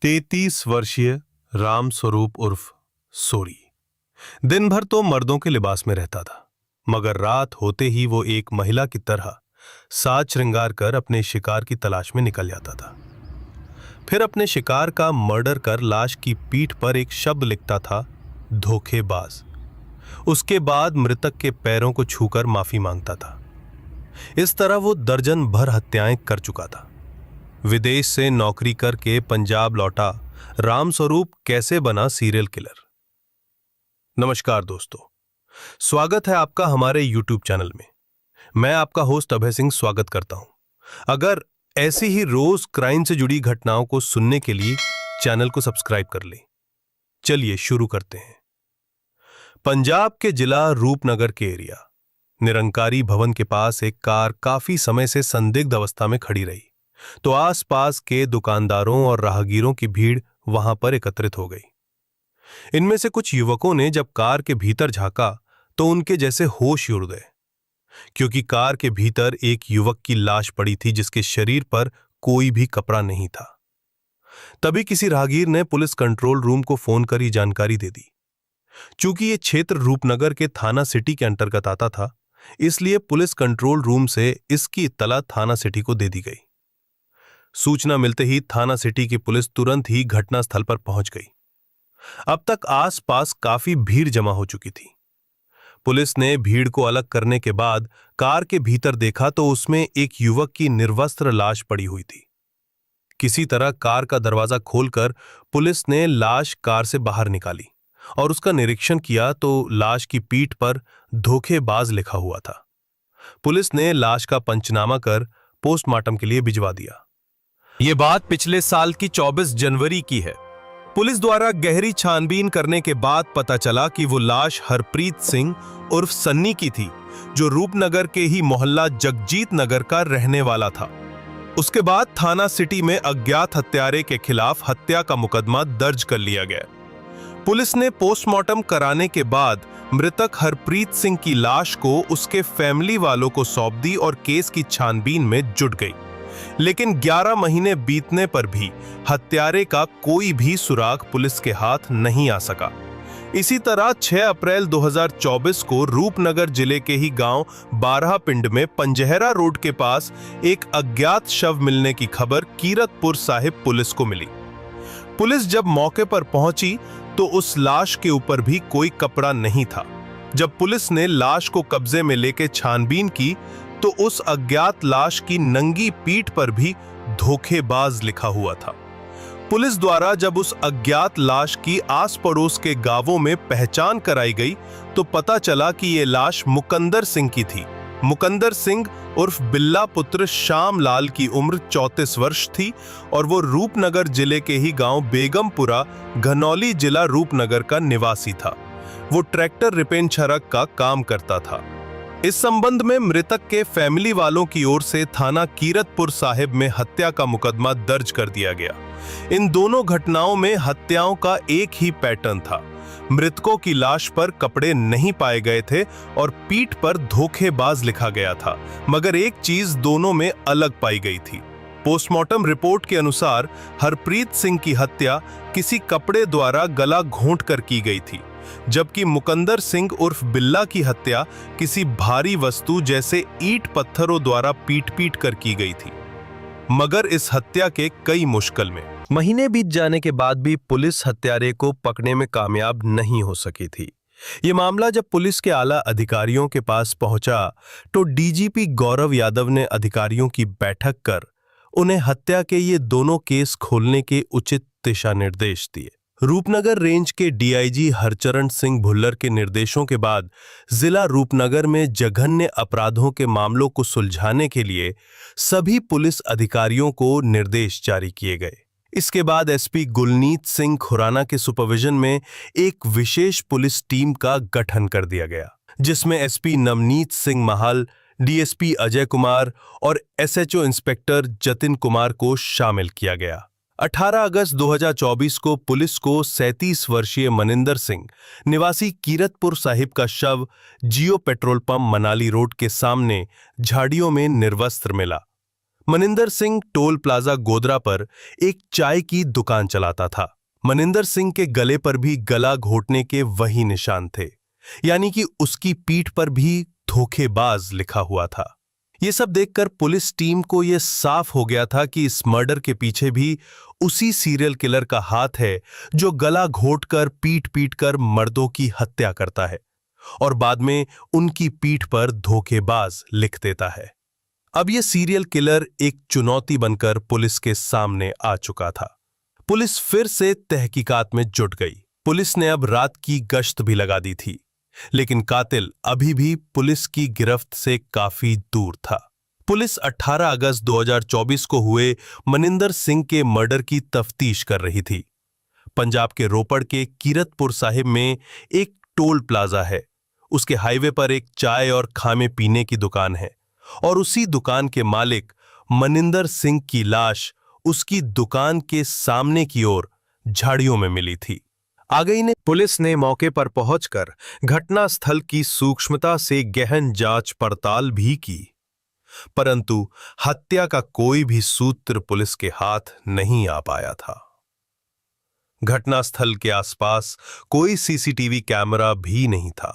33 वर्षीय राम स्वरूप उर्फ सोरी दिन भर तो मर्दों के लिबास में रहता था, मगर रात होते ही वो एक महिला की तरह साज श्रृंगार कर अपने शिकार की तलाश में निकल जाता था। फिर अपने शिकार का मर्डर कर लाश की पीठ पर एक शब्द लिखता था, धोखेबाज। उसके बाद मृतक के पैरों को छूकर माफी मांगता था। इस तरह वो दर्जन भर हत्याएं कर चुका था। विदेश से नौकरी करके पंजाब लौटा राम स्वरूप कैसे बना सीरियल किलर। नमस्कार दोस्तों, स्वागत है आपका हमारे YouTube चैनल में। मैं आपका होस्ट अभय सिंह स्वागत करता हूं। अगर ऐसी ही रोज क्राइम से जुड़ी घटनाओं को सुनने के लिए चैनल को सब्सक्राइब कर लें। चलिए शुरू करते हैं। पंजाब के जिला रूपनगर के एरिया निरंकारी भवन के पास एक कार काफी समय से संदिग्ध अवस्था में खड़ी रही तो आसपास के दुकानदारों और राहगीरों की भीड़ वहां पर एकत्रित हो गई। इनमें से कुछ युवकों ने जब कार के भीतर झांका तो उनके जैसे होश ही उड़ गए, क्योंकि कार के भीतर एक युवक की लाश पड़ी थी जिसके शरीर पर कोई भी कपड़ा नहीं था। तभी किसी राहगीर ने पुलिस कंट्रोल रूम को फोन कर ही जानकारी दे दी। चूंकि ये क्षेत्र रूपनगर के थाना सिटी के अंतर्गत आता था, इसलिए पुलिस कंट्रोल रूम से इसकी इत्तला थाना सिटी को दे दी गई। सूचना मिलते ही थाना सिटी की पुलिस तुरंत ही घटनास्थल पर पहुंच गई। अब तक आसपास काफी भीड़ जमा हो चुकी थी। पुलिस ने भीड़ को अलग करने के बाद कार के भीतर देखा तो उसमें एक युवक की निर्वस्त्र लाश पड़ी हुई थी। किसी तरह कार का दरवाजा खोलकर पुलिस ने लाश कार से बाहर निकाली और उसका निरीक्षण किया तो लाश की पीठ पर धोखेबाज लिखा हुआ था। पुलिस ने लाश का पंचनामा कर पोस्टमार्टम के लिए भिजवा दिया। ये बात पिछले साल की 24 जनवरी की है। पुलिस द्वारा गहरी छानबीन करने के बाद पता चला कि वो लाश हरप्रीत सिंह उर्फ सन्नी की थी, जो रूपनगर के ही मोहल्ला जगजीत नगर का रहने वाला था। उसके बाद थाना सिटी में अज्ञात हत्यारे के खिलाफ हत्या का मुकदमा दर्ज कर लिया गया। पुलिस ने पोस्टमार्टम कराने के बाद मृतक हरप्रीत सिंह की लाश को उसके फैमिली वालों को सौंप दी और केस की छानबीन में जुट गई। लेकिन 11 महीने बीतने पर भी हत्यारे का कोई भी सुराग पुलिस के हाथ नहीं आ सका। इसी तरह 6 अप्रैल 2024 को रूपनगर जिले के ही गांव बारहपिंड में पंजहरा रोड के पास एक अज्ञात शव मिलने की खबर कीरतपुर साहिब पुलिस को मिली। पुलिस जब मौके पर पहुंची तो उस लाश के ऊपर भी कोई कपड़ा नहीं था। जब पुलिस ने लाश को कब्जे में लेके छानबीन की तो उस अज्ञात लाश की नंगी पीठ पर भी धोखेबाज लिखा हुआ था। पुलिस द्वारा जब उस अज्ञात लाश की आस पड़ोस के गांवों में पहचान कराई गई तो पता चला कि ये लाश मुकंदर सिंह की थी। मुकंदर सिंह उर्फ बिल्ला पुत्र श्याम लाल की उम्र 34 वर्ष थी और वो रूपनगर जिले के ही गांव बेगमपुरा, घनौली जिला रूपनगर का निवासी था। वो ट्रैक्टर रिपेन छरक का काम करता था। इस संबंध में मृतक के फैमिली वालों की ओर से थाना कीरतपुर साहिब में हत्या का मुकदमा दर्ज कर दिया गया। इन दोनों घटनाओं में हत्याओं का एक ही पैटर्न था। मृतकों की लाश पर कपड़े नहीं पाए गए थे और पीठ पर धोखेबाज लिखा गया था, मगर एक चीज दोनों में अलग पाई गई थी। पोस्टमार्टम रिपोर्ट के अनुसार हरप्रीत सिंह की हत्या किसी कपड़े द्वारा गला घोंट कर की गई थी, जबकि मुकंदर सिंह उर्फ बिल्ला की हत्या किसी भारी वस्तु जैसे ईंट पत्थरों द्वारा पीट कर की गई थी। मगर इस हत्या के कई मुश्किल में महीने बीत जाने के बाद भी पुलिस हत्यारे को पकड़ने में कामयाब नहीं हो सकी थी। ये मामला जब पुलिस के आला अधिकारियों के पास पहुंचा तो डीजीपी गौरव यादव ने अधिकारियों की बैठक कर उन्हें हत्या के ये दोनों केस खोलने के उचित दिशा निर्देश दिए। रूपनगर रेंज के डीआईजी हरचरण सिंह भुल्लर के निर्देशों के बाद जिला रूपनगर में जघन्य अपराधों के मामलों को सुलझाने के लिए सभी पुलिस अधिकारियों को निर्देश जारी किए गए। इसके बाद एसपी गुलनीत सिंह खुराना के सुपरविजन में एक विशेष पुलिस टीम का गठन कर दिया गया, जिसमें एसपी नवनीत सिंह महाल, डीएसपी अजय कुमार और एसएचओ इंस्पेक्टर जतिन कुमार को शामिल किया गया। 18 अगस्त 2024 को पुलिस को 37 वर्षीय मनिंदर सिंह निवासी कीरतपुर साहिब का शव जियो पेट्रोल पंप मनाली रोड के सामने झाड़ियों में निर्वस्त्र मिला। मनिंदर सिंह टोल प्लाजा गोदरा पर एक चाय की दुकान चलाता था। मनिंदर सिंह के गले पर भी गला घोटने के वही निशान थे, यानी कि उसकी पीठ पर भी धोखेबाज लिखा हुआ था। यह सब देखकर पुलिस टीम को यह साफ हो गया था कि इस मर्डर के पीछे भी उसी सीरियल किलर का हाथ है जो गला घोटकर पीट पीट कर मर्दों की हत्या करता है और बाद में उनकी पीठ पर धोखेबाज लिख देता है। अब यह सीरियल किलर एक चुनौती बनकर पुलिस के सामने आ चुका था। पुलिस फिर से तहकीकात में जुट गई। पुलिस ने अब रात की गश्त भी लगा दी थी, लेकिन कातिल अभी भी पुलिस की गिरफ्त से काफी दूर था। पुलिस 18 अगस्त 2024 को हुए मनिंदर सिंह के मर्डर की तफ्तीश कर रही थी। पंजाब के रोपड़ के कीरतपुर साहिब में एक टोल प्लाजा है। उसके हाईवे पर एक चाय और खाने पीने की दुकान है और उसी दुकान के मालिक मनिंदर सिंह की लाश उसकी दुकान के सामने की ओर झाड़ियों में मिली थी। पुलिस ने मौके पर पहुंचकर घटनास्थल की सूक्ष्मता से गहन जांच पड़ताल भी की, परंतु हत्या का कोई भी सूत्र पुलिस के हाथ नहीं आ पाया था। घटनास्थल के आसपास कोई सीसीटीवी कैमरा भी नहीं था।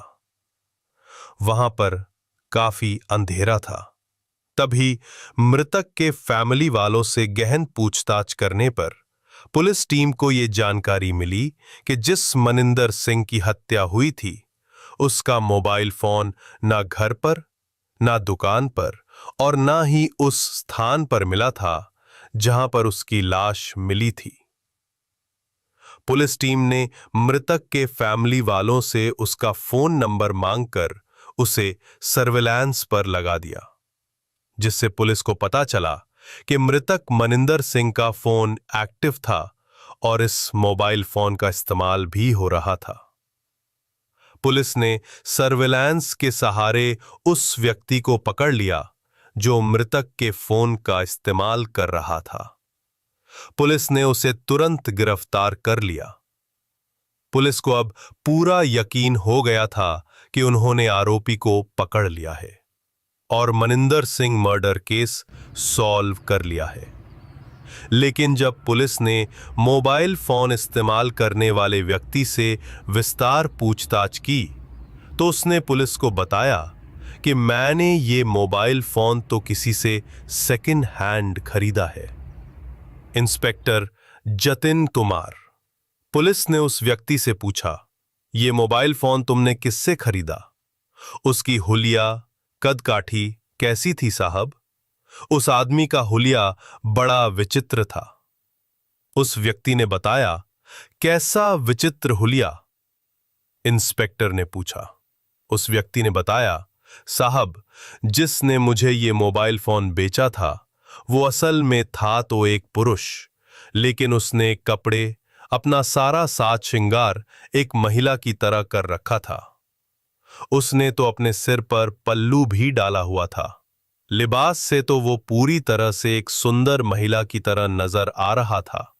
वहां पर काफी अंधेरा था। तभी मृतक के फैमिली वालों से गहन पूछताछ करने पर पुलिस टीम को यह जानकारी मिली कि जिस मनिंदर सिंह की हत्या हुई थी उसका मोबाइल फोन ना घर पर, ना दुकान पर और ना ही उस स्थान पर मिला था जहां पर उसकी लाश मिली थी। पुलिस टीम ने मृतक के फैमिली वालों से उसका फोन नंबर मांगकर उसे सर्विलांस पर लगा दिया, जिससे पुलिस को पता चला कि मृतक मनिंदर सिंह का फोन एक्टिव था और इस मोबाइल फोन का इस्तेमाल भी हो रहा था। पुलिस ने सर्विलांस के सहारे उस व्यक्ति को पकड़ लिया जो मृतक के फोन का इस्तेमाल कर रहा था। पुलिस ने उसे तुरंत गिरफ्तार कर लिया। पुलिस को अब पूरा यकीन हो गया था कि उन्होंने आरोपी को पकड़ लिया है और Maninder Singh murder case solve कर लिया है। लेकिन जब पुलिस ने मोबाइल फोन इस्तेमाल करने वाले व्यक्ति से विस्तार पूछताछ की तो उसने पुलिस को बताया कि मैंने ये मोबाइल फोन तो किसी से सेकंड हैंड खरीदा है। इंस्पेक्टर जतिन कुमार, पुलिस ने उस व्यक्ति से पूछा, ये मोबाइल फोन तुमने किससे खरीदा? उसकी हुलिया कद काठी कैसी थी साहब? उस आदमी का हुलिया बड़ा विचित्र था। उस व्यक्ति ने बताया, कैसा विचित्र हुलिया? इंस्पेक्टर ने पूछा। उस व्यक्ति ने बताया, साहब, जिसने मुझे ये मोबाइल फोन बेचा था वो असल में था तो एक पुरुष, लेकिन उसने कपड़े, अपना सारा साज श्रृंगार एक महिला की तरह कर रखा था। उसने तो अपने सिर पर पल्लू भी डाला हुआ था। लिबास से तो वो पूरी तरह से एक सुंदर महिला की तरह नजर आ रहा था,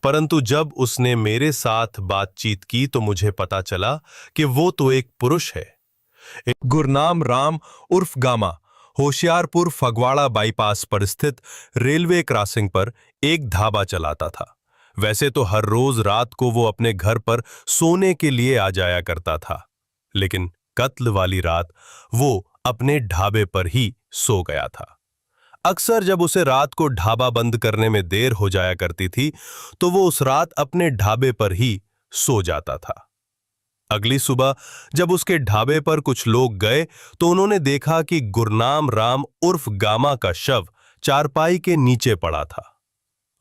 परंतु जब उसने मेरे साथ बातचीत की तो मुझे पता चला कि वो तो एक पुरुष है। गुरनाम राम उर्फ गामा होशियारपुर फगवाड़ा बाईपास पर स्थित रेलवे क्रॉसिंग पर एक ढाबा चलाता था। वैसे तो हर रोज रात को वो अपने घर पर सोने के लिए आ जाया करता था, लेकिन कत्ल वाली रात वो अपने ढाबे पर ही सो गया था। अक्सर जब उसे रात को ढाबा बंद करने में देर हो जाया करती थी तो वो उस रात अपने ढाबे पर ही सो जाता था। अगली सुबह जब उसके ढाबे पर कुछ लोग गए तो उन्होंने देखा कि गुरनाम राम उर्फ गामा का शव चारपाई के नीचे पड़ा था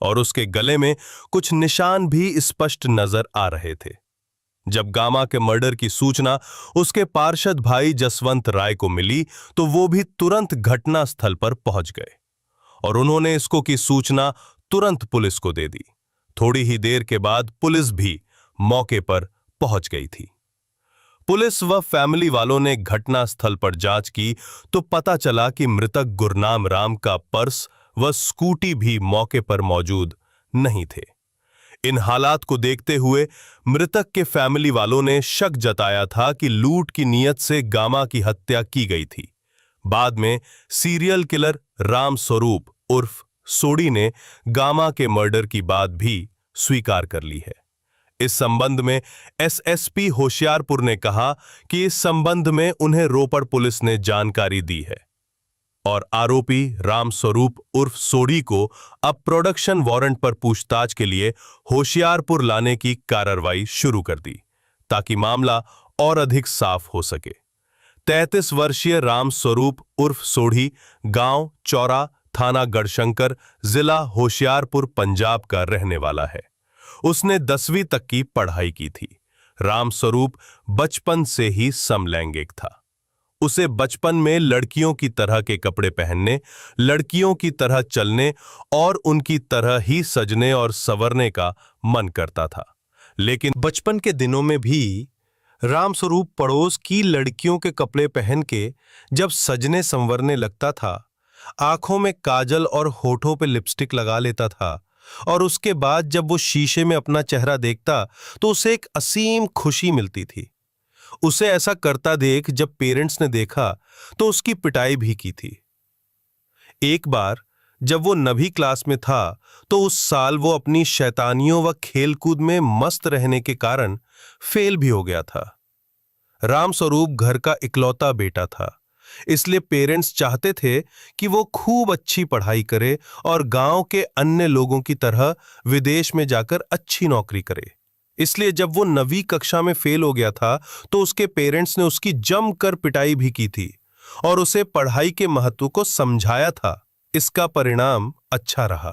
और उसके गले में कुछ निशान भी स्पष्ट नजर आ रहे थे। जब गामा के मर्डर की सूचना उसके पार्षद भाई जसवंत राय को मिली तो वो भी तुरंत घटनास्थल पर पहुंच गए और उन्होंने इसको की सूचना तुरंत पुलिस को दे दी। थोड़ी ही देर के बाद पुलिस भी मौके पर पहुंच गई थी। पुलिस व फैमिली वालों ने घटनास्थल पर जांच की तो पता चला कि मृतक गुरनाम राम का पर्स व स्कूटी भी मौके पर मौजूद नहीं थे। इन हालात को देखते हुए मृतक के फैमिली वालों ने शक जताया था कि लूट की नीयत से गामा की हत्या की गई थी। बाद में सीरियल किलर राम स्वरूप उर्फ सोडी ने गामा के मर्डर की बात भी स्वीकार कर ली है। इस संबंध में एसएसपी होशियारपुर ने कहा कि इस संबंध में उन्हें रोपड़ पुलिस ने जानकारी दी है और आरोपी रामस्वरूप उर्फ सोडी को अब प्रोडक्शन वारंट पर पूछताछ के लिए होशियारपुर लाने की कार्रवाई शुरू कर दी ताकि मामला और अधिक साफ हो सके। 33 वर्षीय रामस्वरूप उर्फ सोडी गांव चौरा, थाना गढ़शंकर, जिला होशियारपुर, पंजाब का रहने वाला है। उसने 10वीं तक की पढ़ाई की थी। रामस्वरूप बचपन से ही समलैंगिक था। उसे बचपन में लड़कियों की तरह के कपड़े पहनने, लड़कियों की तरह चलने और उनकी तरह ही सजने और संवरने का मन करता था। लेकिन बचपन के दिनों में भी रामस्वरूप पड़ोस की लड़कियों के कपड़े पहन के जब सजने संवरने लगता था, आंखों में काजल और होठों पे लिपस्टिक लगा लेता था और उसके बाद जब वो शीशे में अपना चेहरा देखता तो उसे एक असीम खुशी मिलती थी। उसे ऐसा करता देख जब पेरेंट्स ने देखा तो उसकी पिटाई भी की थी। एक बार जब वो 9वीं क्लास में था तो उस साल वो अपनी शैतानियों व खेलकूद में मस्त रहने के कारण फेल भी हो गया था। रामस्वरूप घर का इकलौता बेटा था, इसलिए पेरेंट्स चाहते थे कि वो खूब अच्छी पढ़ाई करे और गांव के अन्य लोगों की तरह विदेश में जाकर अच्छी नौकरी करे। इसलिए जब वो 9वीं कक्षा में फेल हो गया था तो उसके पेरेंट्स ने उसकी जमकर पिटाई भी की थी और उसे पढ़ाई के महत्व को समझाया था। इसका परिणाम अच्छा रहा।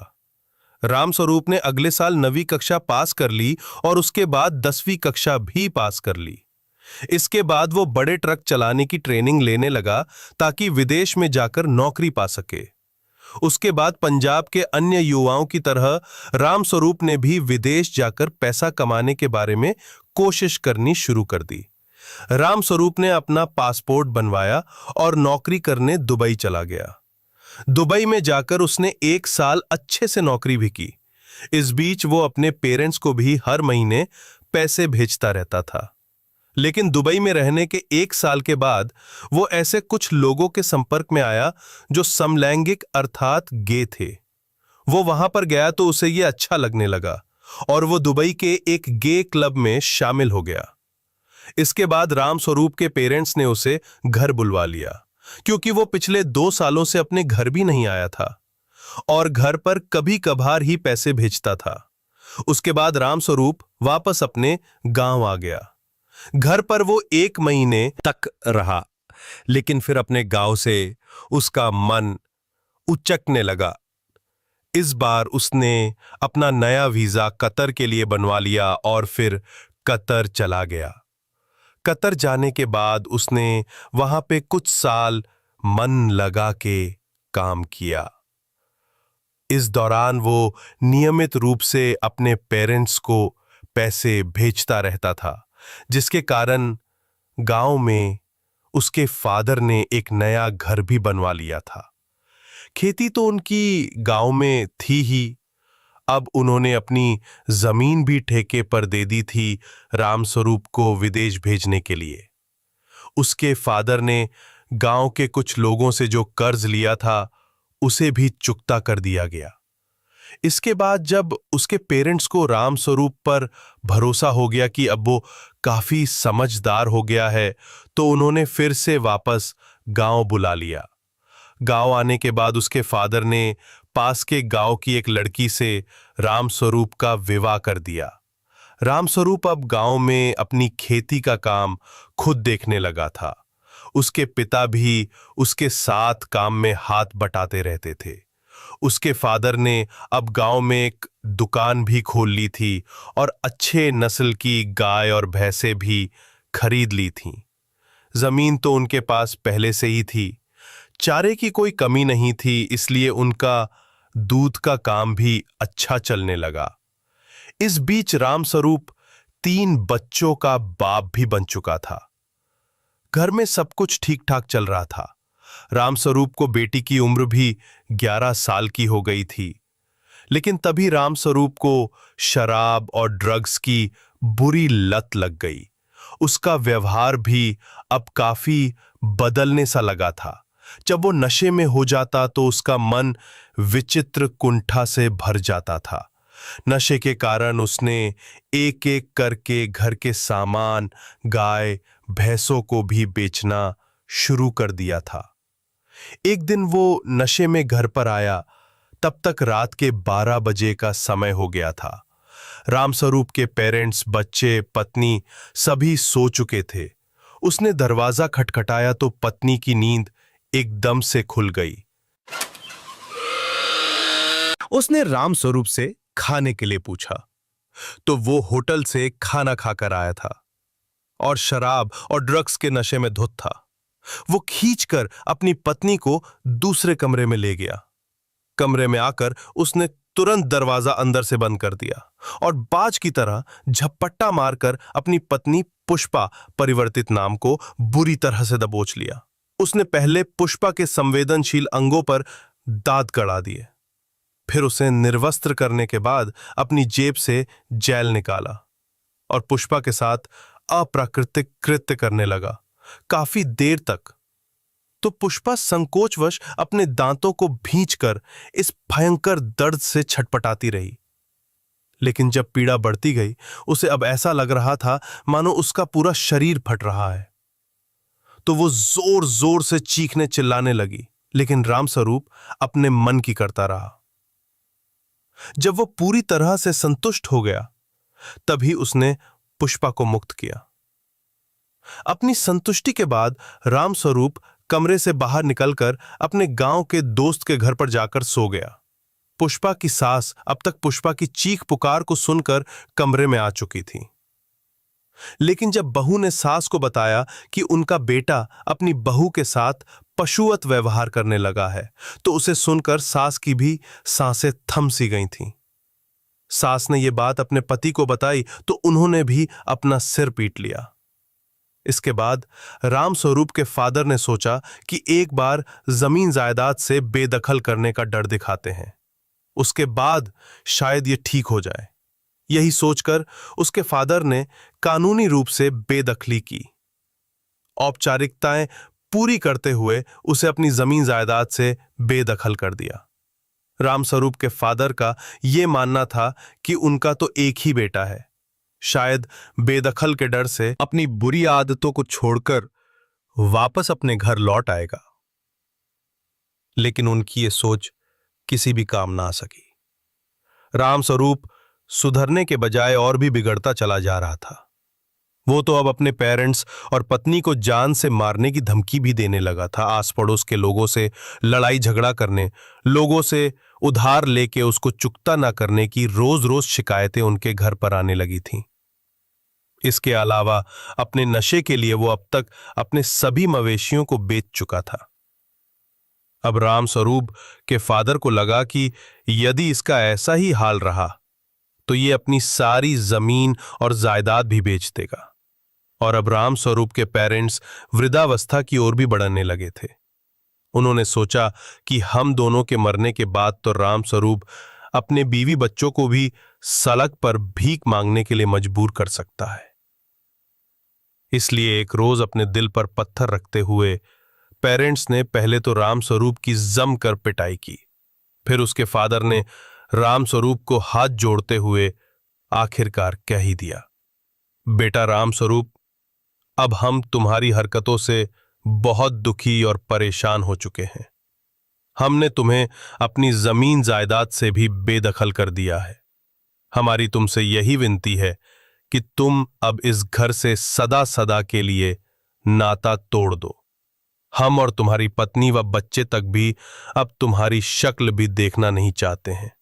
रामस्वरूप ने अगले साल 9वीं कक्षा पास कर ली और उसके बाद 10वीं कक्षा भी पास कर ली। इसके बाद वो बड़े ट्रक चलाने की ट्रेनिंग लेने लगा ताकि विदेश में जाकर नौकरी पा सके। उसके बाद पंजाब के अन्य युवाओं की तरह रामस्वरूप ने भी विदेश जाकर पैसा कमाने के बारे में कोशिश करनी शुरू कर दी। रामस्वरूप ने अपना पासपोर्ट बनवाया और नौकरी करने दुबई चला गया। दुबई में जाकर उसने 1 साल अच्छे से नौकरी भी की। इस बीच वो अपने पेरेंट्स को भी हर महीने पैसे भेजता रहता था। लेकिन दुबई में रहने के 1 साल के बाद वो ऐसे कुछ लोगों के संपर्क में आया जो समलैंगिक अर्थात गे थे। वो वहां पर गया तो उसे ये अच्छा लगने लगा और वो दुबई के एक गे क्लब में शामिल हो गया। इसके बाद रामस्वरूप के पेरेंट्स ने उसे घर बुलवा लिया क्योंकि वो पिछले 2 सालों से अपने घर भी नहीं आया था और घर पर कभी कभार ही पैसे भेजता था। उसके बाद रामस्वरूप वापस अपने गांव आ गया। घर पर वो 1 महीने तक रहा, लेकिन फिर अपने गांव से उसका मन उचकने लगा। इस बार उसने अपना नया वीजा कतर के लिए बनवा लिया और फिर कतर चला गया। कतर जाने के बाद उसने वहां पे कुछ साल मन लगा के काम किया। इस दौरान वो नियमित रूप से अपने पेरेंट्स को पैसे भेजता रहता था, जिसके कारण गांव में उसके फादर ने एक नया घर भी बनवा लिया था। खेती तो उनकी गांव में थी ही, अब उन्होंने अपनी जमीन भी ठेके पर दे दी थी रामस्वरूप को विदेश भेजने के लिए। उसके फादर ने गांव के कुछ लोगों से जो कर्ज लिया था उसे भी चुकता कर दिया गया। इसके बाद जब उसके पेरेंट्स को रामस्वरूप पर भरोसा हो गया कि अब वो काफी समझदार हो गया है, तो उन्होंने फिर से वापस गांव बुला लिया। गांव आने के बाद उसके फादर ने पास के गांव की एक लड़की से रामस्वरूप का विवाह कर दिया। रामस्वरूप अब गांव में अपनी खेती का काम खुद देखने लगा था। उसके पिता भी उसके साथ काम में हाथ बटाते रहते थे। उसके फादर ने अब गांव में एक दुकान भी खोल ली थी और अच्छे नस्ल की गाय और भैंसें भी खरीद ली थीं। जमीन तो उनके पास पहले से ही थी, चारे की कोई कमी नहीं थी, इसलिए उनका दूध का काम भी अच्छा चलने लगा। इस बीच रामस्वरूप 3 बच्चों का बाप भी बन चुका था। घर में सब कुछ ठीक ठाक चल रहा था। रामस्वरूप को बेटी की उम्र भी 11 साल की हो गई थी, लेकिन तभी रामस्वरूप को शराब और ड्रग्स की बुरी लत लग गई। उसका व्यवहार भी अब काफी बदलने सा लगा था। जब वो नशे में हो जाता तो उसका मन विचित्र कुंठा से भर जाता था। नशे के कारण उसने एक एक करके घर के सामान, गाय भैंसों को भी बेचना शुरू कर दिया था। एक दिन वो नशे में घर पर आया, तब तक रात के 12 बजे का समय हो गया था। रामस्वरूप के पेरेंट्स, बच्चे, पत्नी सभी सो चुके थे। उसने दरवाजा खटखटाया तो पत्नी की नींद एकदम से खुल गई। उसने रामस्वरूप से खाने के लिए पूछा तो वो होटल से खाना खाकर आया था और शराब और ड्रग्स के नशे में धुत था। वो खींचकर अपनी पत्नी को दूसरे कमरे में ले गया। कमरे में आकर उसने तुरंत दरवाजा अंदर से बंद कर दिया और बाज की तरह झपट्टा मारकर अपनी पत्नी पुष्पा परिवर्तित नाम को बुरी तरह से दबोच लिया। उसने पहले पुष्पा के संवेदनशील अंगों पर दांत गड़ा दिए, फिर उसे निर्वस्त्र करने के बाद अपनी जेब से जेल निकाला और पुष्पा के साथ अप्राकृतिक कृत्य करने लगा। काफी देर तक तो पुष्पा संकोचवश अपने दांतों को भींचकर इस भयंकर दर्द से छटपटाती रही। लेकिन जब पीड़ा बढ़ती गई, उसे अब ऐसा लग रहा था मानो उसका पूरा शरीर फट रहा है। तो वो जोर जोर से चीखने चिल्लाने लगी, लेकिन रामस्वरूप अपने मन की करता रहा। जब वो पूरी तरह से संतुष्ट हो गया, तभी उसने पुष्पा को मुक्त किया। अपनी संतुष्टि के बाद रामस्वरूप कमरे से बाहर निकलकर अपने गांव के दोस्त के घर पर जाकर सो गया। पुष्पा की सास अब तक पुष्पा की चीख पुकार को सुनकर कमरे में आ चुकी थी। लेकिन जब बहू ने सास को बताया कि उनका बेटा अपनी बहू के साथ पशुवत व्यवहार करने लगा है, तो उसे सुनकर सास की भी सांसें थम सी गई थीं। सास ने यह बात अपने पति को बताई तो उन्होंने भी अपना सिर पीट लिया। इसके बाद रामस्वरूप के फादर ने सोचा कि एक बार जमीन जायदाद से बेदखल करने का डर दिखाते हैं, उसके बाद शायद ये ठीक हो जाए। यही सोचकर उसके फादर ने कानूनी रूप से बेदखली की। औपचारिकताएं पूरी करते हुए उसे अपनी जमीन जायदाद से बेदखल कर दिया। रामस्वरूप के फादर का यह मानना था कि उनका तो एक ही बेटा है, शायद बेदखल के डर से अपनी बुरी आदतों को छोड़कर वापस अपने घर लौट आएगा। लेकिन उनकी ये सोच किसी भी काम ना आ सकी। रामस्वरूप सुधरने के बजाय और भी बिगड़ता चला जा रहा था। वो तो अब अपने पेरेंट्स और पत्नी को जान से मारने की धमकी भी देने लगा था। आस पड़ोस के लोगों से लड़ाई झगड़ा करने, लोगों से उधार लेके उसको चुकता ना करने की रोज रोज शिकायतें उनके घर पर आने लगी थीं। इसके अलावा अपने नशे के लिए वो अब तक अपने सभी मवेशियों को बेच चुका था। अब रामस्वरूप के फादर को लगा कि यदि इसका ऐसा ही हाल रहा तो ये अपनी सारी जमीन और जायदाद भी बेच देगा। और अब रामस्वरूप के पेरेंट्स वृद्धावस्था की ओर भी बढ़ने लगे थे। उन्होंने सोचा कि हम दोनों के मरने के बाद तो रामस्वरूप अपने बीवी बच्चों को भी सड़क पर भीख मांगने के लिए मजबूर कर सकता है। इसलिए एक रोज अपने दिल पर पत्थर रखते हुए पेरेंट्स ने पहले तो रामस्वरूप की जमकर पिटाई की। फिर उसके फादर ने रामस्वरूप को हाथ जोड़ते हुए आखिरकार कह ही दिया, बेटा रामस्वरूप, अब हम तुम्हारी हरकतों से बहुत दुखी और परेशान हो चुके हैं। हमने तुम्हें अपनी जमीन जायदाद से भी बेदखल कर दिया है। हमारी तुमसे यही विनती है कि तुम अब इस घर से सदा सदा के लिए नाता तोड़ दो। हम और तुम्हारी पत्नी व बच्चे तक भी अब तुम्हारी शक्ल भी देखना नहीं चाहते हैं।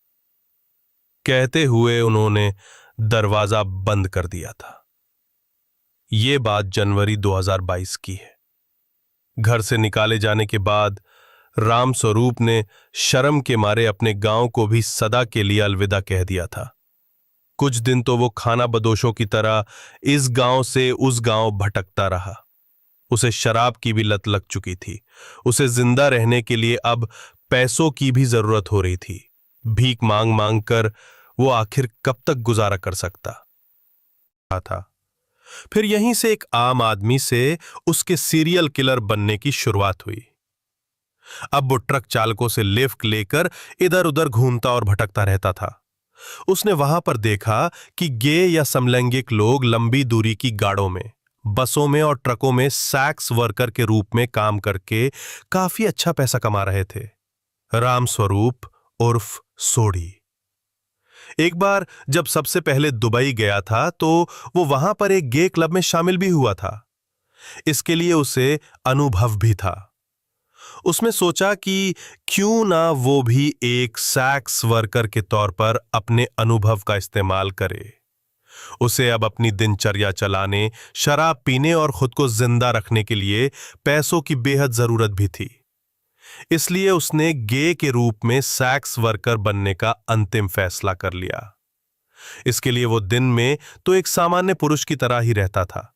कहते हुए उन्होंने दरवाजा बंद कर दिया था। ये बात जनवरी 2022 की है। घर से निकाले जाने के बाद रामस्वरूप ने शर्म के मारे अपने गांव को भी सदा के लिए अलविदा कह दिया था। कुछ दिन तो वो खाना बदोशों की तरह इस गांव से उस गांव भटकता रहा। उसे शराब की भी लत लग चुकी थी। उसे जिंदा रहने के लिए अब पैसों की भी जरूरत हो रही थी। भीख मांग मांग कर वो आखिर कब तक गुजारा कर सकता था। फिर यहीं से एक आम आदमी से उसके सीरियल किलर बनने की शुरुआत हुई। अब वो ट्रक चालकों से लिफ्ट लेकर इधर उधर घूमता और भटकता रहता था। उसने वहां पर देखा कि गे या समलैंगिक लोग लंबी दूरी की गाड़ों में, बसों में और ट्रकों में सैक्स वर्कर के रूप में काम करके काफी अच्छा पैसा कमा रहे थे। रामस्वरूप उर्फ सोढ़ी एक बार जब सबसे पहले दुबई गया था तो वो वहां पर एक गे क्लब में शामिल भी हुआ था। इसके लिए उसे अनुभव भी था। उसने सोचा कि क्यों ना वो भी एक सैक्स वर्कर के तौर पर अपने अनुभव का इस्तेमाल करे। उसे अब अपनी दिनचर्या चलाने, शराब पीने और खुद को जिंदा रखने के लिए पैसों की बेहद जरूरत भी थी। इसलिए उसने गे के रूप में सैक्स वर्कर बनने का अंतिम फैसला कर लिया। इसके लिए वो दिन में तो एक सामान्य पुरुष की तरह ही रहता था,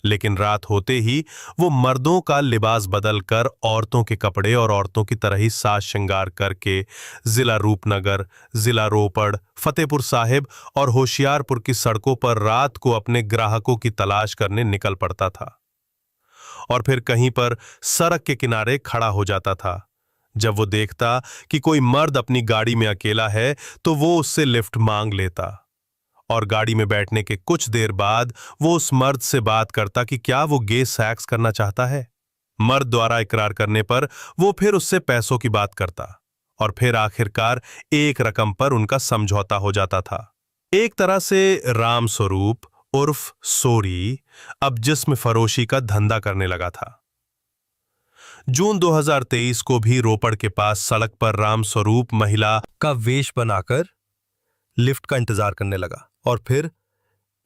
लेकिन रात होते ही वो मर्दों का लिबास बदलकर औरतों के कपड़े और औरतों की तरह ही साज श्रृंगार करके जिला रूपनगर, जिला रोपड़, फतेहपुर साहिब और होशियारपुर की सड़कों पर रात को अपने ग्राहकों की तलाश करने निकल पड़ता था। और फिर कहीं पर सड़क के किनारे खड़ा हो जाता था। जब वो देखता कि कोई मर्द अपनी गाड़ी में अकेला है तो वो उससे लिफ्ट मांग लेता और गाड़ी में बैठने के कुछ देर बाद वो उस मर्द से बात करता कि क्या वो गे सैक्स करना चाहता है। मर्द द्वारा इकरार करने पर वो फिर उससे पैसों की बात करता और फिर आखिरकार एक रकम पर उनका समझौता हो जाता था। एक तरह से रामस्वरूप उर्फ सोढ़ी अब जिस्म फरोशी का धंधा करने लगा था। जून 2023 को भी रोपड़ के पास सड़क पर रामस्वरूप महिला का वेश बनाकर लिफ्ट का इंतजार करने लगा और फिर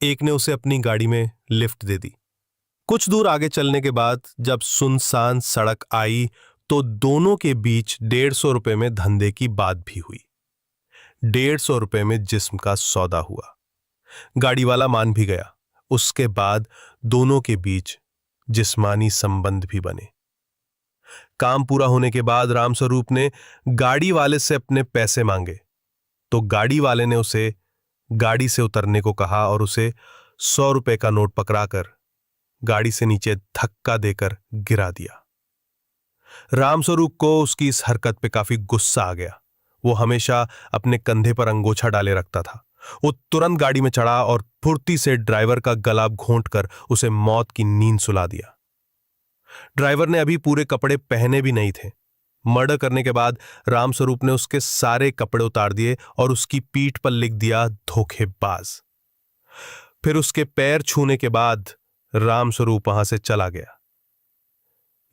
एक ने उसे अपनी गाड़ी में लिफ्ट दे दी। कुछ दूर आगे चलने के बाद जब सुनसान सड़क आई तो दोनों के बीच 150 रुपए में धंधे की बात भी हुई। 150 रुपए में जिस्म का सौदा हुआ। गाड़ी वाला मान भी गया। उसके बाद दोनों के बीच जिस्मानी संबंध भी बने। काम पूरा होने के बाद रामस्वरूप ने गाड़ी वाले से अपने पैसे मांगे तो गाड़ी वाले ने उसे गाड़ी से उतरने को कहा और उसे 100 रुपए का नोट पकड़ाकर गाड़ी से नीचे धक्का देकर गिरा दिया। रामस्वरूप को उसकी इस हरकत पे काफी गुस्सा आ गया। वो हमेशा अपने कंधे पर अंगोछा डाले रखता था। वो तुरंत गाड़ी में चढ़ा और फुर्ती से ड्राइवर का गला घोंटकर उसे मौत की नींद सुला दिया। ड्राइवर ने अभी पूरे कपड़े पहने भी नहीं थे। मर्डर करने के बाद रामस्वरूप ने उसके सारे कपड़े उतार दिए और उसकी पीठ पर लिख दिया धोखेबाज। फिर उसके पैर छूने के बाद रामस्वरूप वहां से चला गया।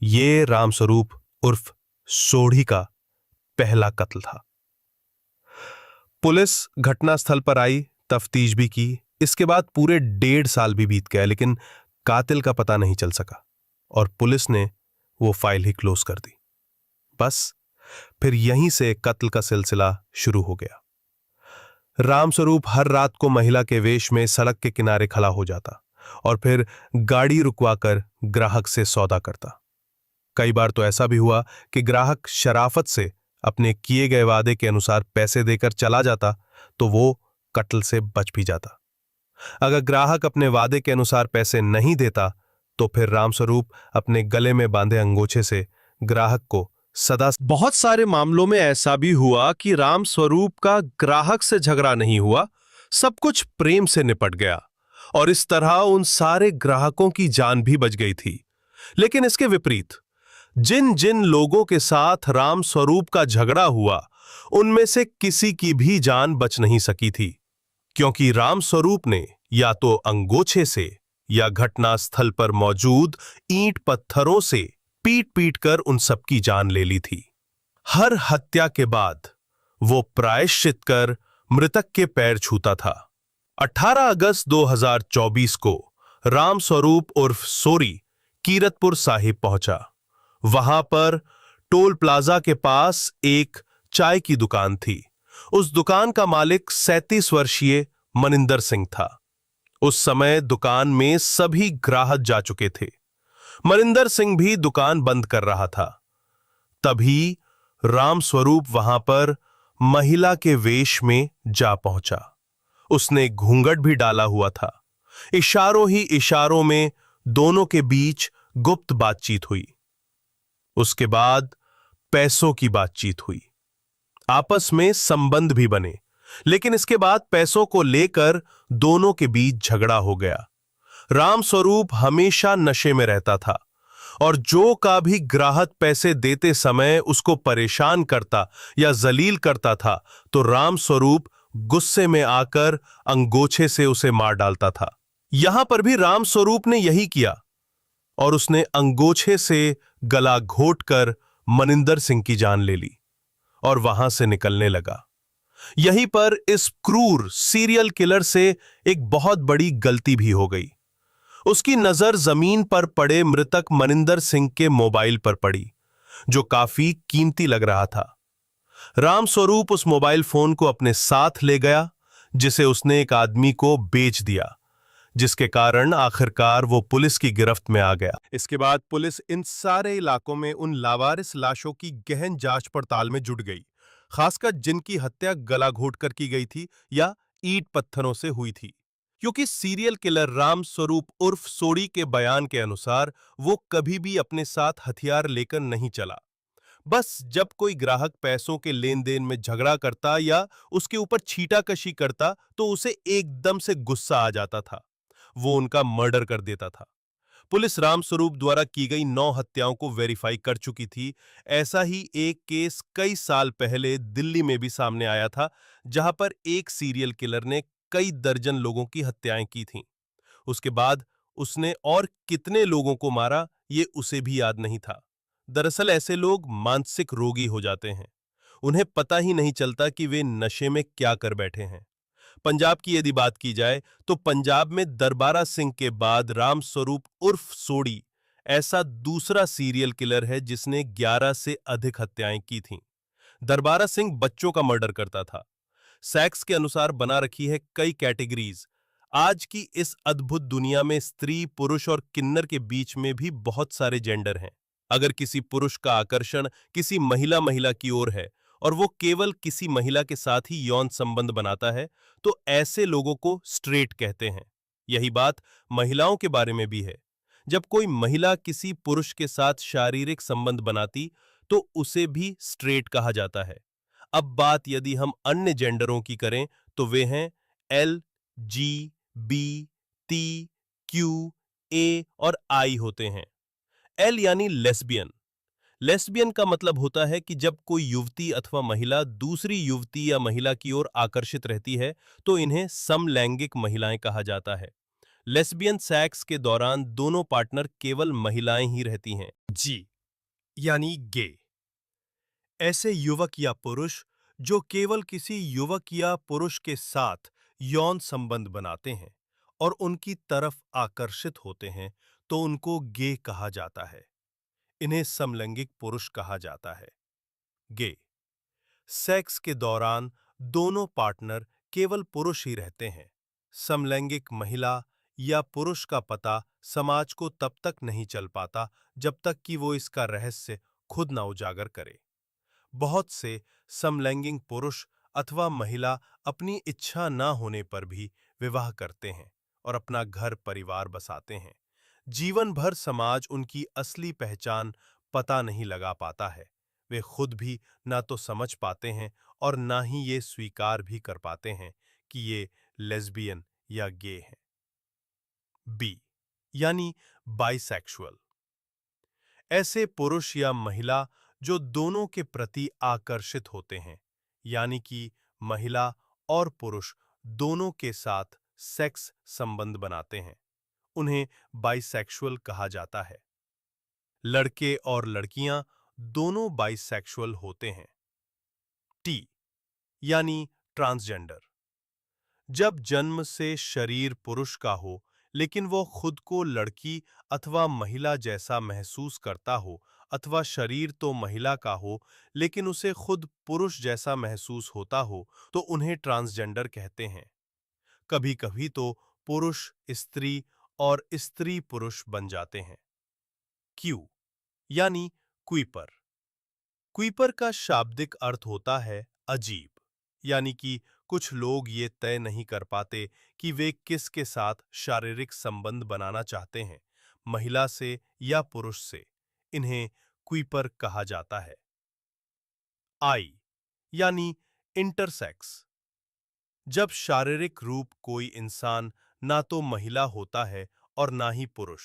ये रामस्वरूप उर्फ सोढ़ी का पहला कत्ल था। पुलिस घटनास्थल पर आई, तफ्तीश भी की। इसके बाद पूरे 1.5 साल भी बीत गया लेकिन कातिल का पता नहीं चल सका और पुलिस ने वो फाइल ही क्लोज कर दी। बस फिर यहीं से कत्ल का सिलसिला शुरू हो गया। रामस्वरूप हर रात को महिला के वेश में सड़क के किनारे खड़ा हो जाता और फिर गाड़ी रुकवाकर ग्राहक से सौदा करता। कई बार तो ऐसा भी हुआ कि ग्राहक शराफत से अपने किए गए वादे के अनुसार पैसे देकर चला जाता तो वो कत्ल से बच भी जाता। अगर ग्राहक अपने वादे के अनुसार पैसे नहीं देता तो फिर रामस्वरूप अपने गले में बांधे अंगोछे से ग्राहक को सदा। बहुत सारे मामलों में ऐसा भी हुआ कि रामस्वरूप का ग्राहक से झगड़ा नहीं हुआ, सब कुछ प्रेम से निपट गया और इस तरह उन सारे ग्राहकों की जान भी बच गई थी। लेकिन इसके विपरीत जिन जिन लोगों के साथ रामस्वरूप का झगड़ा हुआ उनमें से किसी की भी जान बच नहीं सकी थी, क्योंकि रामस्वरूप ने या तो अंगोछे से या घटनास्थल पर मौजूद ईंट पत्थरों से पीट पीट कर उन सबकी जान ले ली थी। हर हत्या के बाद वो प्रायश्चित कर मृतक के पैर छूता था। 18 अगस्त 2024 को रामस्वरूप उर्फ सोढ़ी कीरतपुर साहिब पहुंचा। वहां पर टोल प्लाजा के पास एक चाय की दुकान थी। उस दुकान का मालिक 37 वर्षीय मनिंदर सिंह था। उस समय दुकान में सभी ग्राहक जा चुके थे। मनिंदर सिंह भी दुकान बंद कर रहा था। तभी रामस्वरूप वहां पर महिला के वेश में जा पहुंचा। उसने घूंघट भी डाला हुआ था। इशारों ही इशारों में दोनों के बीच गुप्त बातचीत हुई। उसके बाद पैसों की बातचीत हुई, आपस में संबंध भी बने, लेकिन इसके बाद पैसों को लेकर दोनों के बीच झगड़ा हो गया। रामस्वरूप हमेशा नशे में रहता था और जो का भी ग्राहक पैसे देते समय उसको परेशान करता या जलील करता था तो रामस्वरूप गुस्से में आकर अंगोछे से उसे मार डालता था। यहां पर भी रामस्वरूप ने यही किया और उसने अंगोछे से गला घोंटकर मनिंदर सिंह की जान ले ली और वहां से निकलने लगा। यहीं पर इस क्रूर सीरियल किलर से एक बहुत बड़ी गलती भी हो गई। उसकी नजर जमीन पर पड़े मृतक मनिंदर सिंह के मोबाइल पर पड़ी, जो काफी कीमती लग रहा था। रामस्वरूप उस मोबाइल फोन को अपने साथ ले गया, जिसे उसने एक आदमी को बेच दिया, जिसके कारण आखिरकार वो पुलिस की गिरफ्त में आ गया। इसके बाद पुलिस इन सारे इलाकों में उन लावारिस लाशों की गहन जांच पड़ताल में जुट गई, खासकर जिनकी हत्या गला घोंटकर की गई थी या ईंट पत्थरों से हुई थी। क्योंकि सीरियल किलर राम स्वरूप उर्फ सोडी के बयान के अनुसार वो कभी भी अपने साथ हथियार लेकर नहीं चला। बस जब कोई ग्राहक पैसों के लेन देन में झगड़ा करता या उसके ऊपर छीटाकशी करता तो उसे एकदम से गुस्सा आ जाता था, वो उनका मर्डर कर देता था। पुलिस रामस्वरूप द्वारा की गई 9 हत्याओं को वेरीफाई कर चुकी थी। ऐसा ही एक केस कई साल पहले दिल्ली में भी सामने आया था, जहां पर एक सीरियल किलर ने कई दर्जन लोगों की हत्याएं की थीं। उसके बाद उसने और कितने लोगों को मारा, ये उसे भी याद नहीं था। दरअसल ऐसे लोग मानसिक रोगी हो जाते हैं, उन्हें पता ही नहीं चलता कि वे नशे में क्या कर बैठे हैं। पंजाब की यदि बात की जाए तो पंजाब में दरबारा सिंह के बाद रामस्वरूप उर्फ सोडी ऐसा दूसरा सीरियल किलर है जिसने 11 से अधिक हत्याएं की थीं। दरबारा सिंह बच्चों का मर्डर करता था। सेक्स के अनुसार बना रखी है कई कैटेगरीज। आज की इस अद्भुत दुनिया में स्त्री, पुरुष और किन्नर के बीच में भी बहुत सारे जेंडर हैं। अगर किसी पुरुष का आकर्षण किसी महिला महिला की ओर है और वो केवल किसी महिला के साथ ही यौन संबंध बनाता है, तो ऐसे लोगों को स्ट्रेट कहते हैं। यही बात महिलाओं के बारे में भी है। जब कोई महिला किसी पुरुष के साथ शारीरिक संबंध बनाती तो उसे भी स्ट्रेट कहा जाता है। अब बात यदि हम अन्य जेंडरों की करें तो वे हैं एल, जी, बी, टी, क्यू, ए और आई होते हैं। एल यानी लेस्बियन। लेस्बियन का मतलब होता है कि जब कोई युवती अथवा महिला दूसरी युवती या महिला की ओर आकर्षित रहती है तो इन्हें समलैंगिक महिलाएं कहा जाता है। लेस्बियन सेक्स के दौरान दोनों पार्टनर केवल महिलाएं ही रहती हैं। जी यानी गे। ऐसे युवक या पुरुष जो केवल किसी युवक या पुरुष के साथ यौन संबंध बनाते हैं और उनकी तरफ आकर्षित होते हैं तो उनको गे कहा जाता है। इन्हें समलैंगिक पुरुष कहा जाता है। गे। सेक्स के दौरान दोनों पार्टनर केवल पुरुष ही रहते हैं। समलैंगिक महिला या पुरुष का पता समाज को तब तक नहीं चल पाता जब तक कि वो इसका रहस्य खुद न उजागर करे। बहुत से समलैंगिक पुरुष अथवा महिला अपनी इच्छा न होने पर भी विवाह करते हैं और अपना घर परिवार बसाते हैं। जीवन भर समाज उनकी असली पहचान पता नहीं लगा पाता है। वे खुद भी ना तो समझ पाते हैं और ना ही ये स्वीकार भी कर पाते हैं कि ये लेस्बियन या गे हैं। बी यानी बाइसेक्सुअल। ऐसे पुरुष या महिला जो दोनों के प्रति आकर्षित होते हैं, यानी कि महिला और पुरुष दोनों के साथ सेक्स संबंध बनाते हैं, उन्हें बाइसेक्सुअल कहा जाता है। लड़के और लड़कियां दोनों बाइसेक्सुअल होते हैं। टी यानी ट्रांसजेंडर। जब जन्म से शरीर पुरुष का हो लेकिन वो खुद को लड़की अथवा महिला जैसा महसूस करता हो, अथवा शरीर तो महिला का हो लेकिन उसे खुद पुरुष जैसा महसूस होता हो, तो उन्हें ट्रांसजेंडर कहते हैं। कभी कभी तो पुरुष स्त्री और स्त्री पुरुष बन जाते हैं। क्यू यानी क्वीपर। क्वीपर का शाब्दिक अर्थ होता है अजीब, यानी कि कुछ लोग ये तय नहीं कर पाते कि वे किसके साथ शारीरिक संबंध बनाना चाहते हैं, महिला से या पुरुष से। इन्हें क्वीपर कहा जाता है। आई यानी इंटरसेक्स। जब शारीरिक रूप कोई इंसान ना तो महिला होता है और ना ही पुरुष,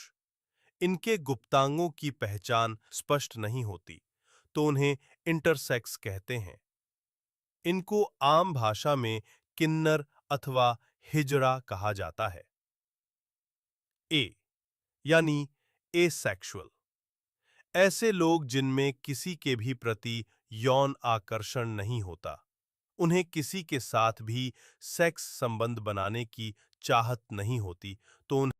इनके गुप्तांगों की पहचान स्पष्ट नहीं होती, तो उन्हें इंटरसेक्स कहते हैं। इनको आम भाषा में किन्नर अथवा हिजड़ा कहा जाता है। ए यानी एसेक्सुअल, ऐसे लोग जिनमें किसी के भी प्रति यौन आकर्षण नहीं होता, उन्हें किसी के साथ भी सेक्स संबंध बनाने की चाहत नहीं होती, तो